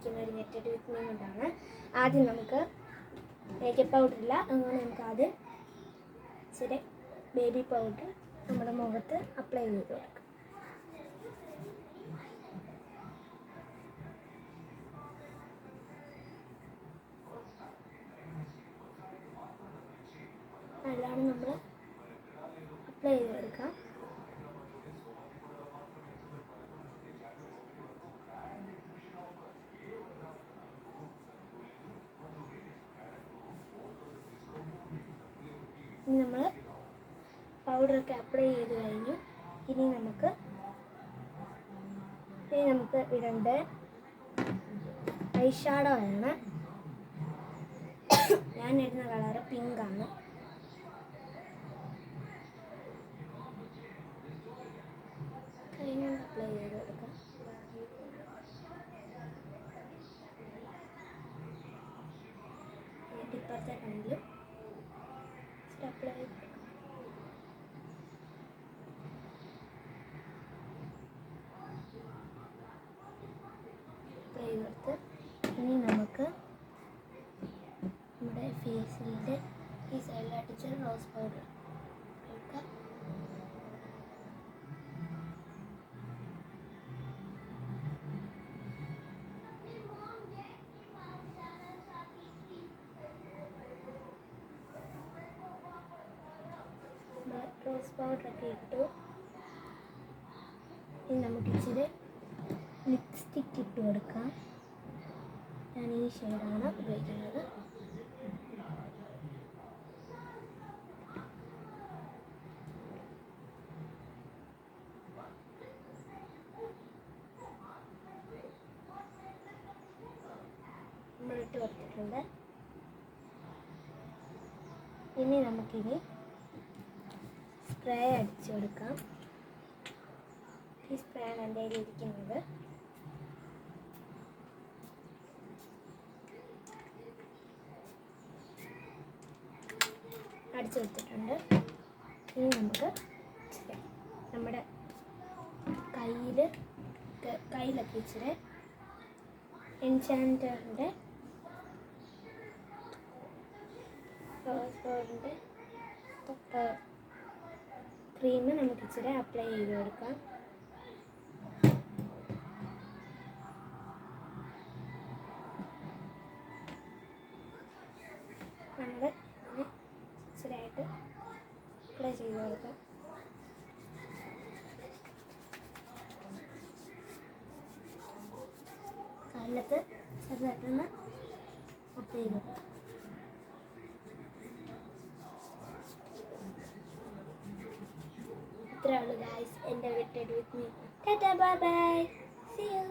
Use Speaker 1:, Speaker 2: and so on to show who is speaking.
Speaker 1: വന്നിരിക്കുന്ന ഒരു netted with me കൊണ്ടാണ്. ആദ്യം നമുക്ക് മേക്കപ്പ് പൗഡറില്ല, അതുകൊണ്ട് നമുക്ക് ആദ്യം ഇച്ചിരി ബേബി പൗഡർ നമ്മുടെ മുഖത്ത് അപ്ലൈ ചെയ്ത് കൊടുക്കാം. നല്ലോണം നമ്മൾ അപ്ലൈ ചെയ്ത് കൊടുക്കാം. ഇനി നമ്മൾ പൗഡറൊക്കെ അപ്ലൈ ചെയ്ത് കഴിഞ്ഞു. ഇനി നമുക്ക് ഇടേണ്ട ഐ ഷാഡോ ആണ്. ഞാൻ ഇടുന്ന കളറ് പിങ്കാണ്. അപ്ലൈ ചെയ്ത് കൊടുക്കാം. ഇപ്പുറത്തെ കണ്ണിലും അപ്ലൈ ചെയ്ത് കൊടുക്കാം. അപ്ലൈ ചെയ്ത് കൊടുത്ത് ഇനി നമുക്ക് നമ്മുടെ ഫേസിൻ്റെ ഈ സൈഡിലായിട്ട് റോസ് പൗഡർ കൊടുക്കാം. റോസ് പൗഡറൊക്കെ ഇട്ടു. ഇനി നമുക്ക് ഇച്ചിരി ലിപ്സ്റ്റിക്ക് ഇട്ട് കൊടുക്കാം. ഞാൻ ഈ ഷെയ്ഡാണ് ഉപയോഗിക്കുന്നത്. നമ്മളിട്ട് കൊടുത്തിട്ടുണ്ട്. ഇനി നമുക്കിനി സ്പ്രേ അടിച്ചു കൊടുക്കാം. ഈ സ്പ്രേ ആണ് എൻ്റെ കയ്യിൽ ഇരിക്കുന്നത്. അടിച്ചു കൊടുത്തിട്ടുണ്ട്. ഇനി നമുക്ക് നമ്മുടെ കയ്യിലൊക്കെ ഇച്ചിരി എൻചാൻറ്ററിൻ്റെ റോസ് പൗഡറിൻ്റെ ക്രീം നമുക്ക് ഇച്ചിരി അപ്ലൈ ചെയ്ത് കൊടുക്കാം. നമ്മൾ ഇച്ചിരിയായിട്ട് അപ്ലൈ ചെയ്ത് കൊടുക്കാം. കയ്യിലത്ത് ചെറുതായിട്ടൊന്ന് അപ്ലൈ ചെയ്ത് കൊടുക്കാം. ഇത്രേ ഉള്ളൂ ഗൈസ് എൻ്റെ നെറ്റഡ് with me. Tata bye bye, see U.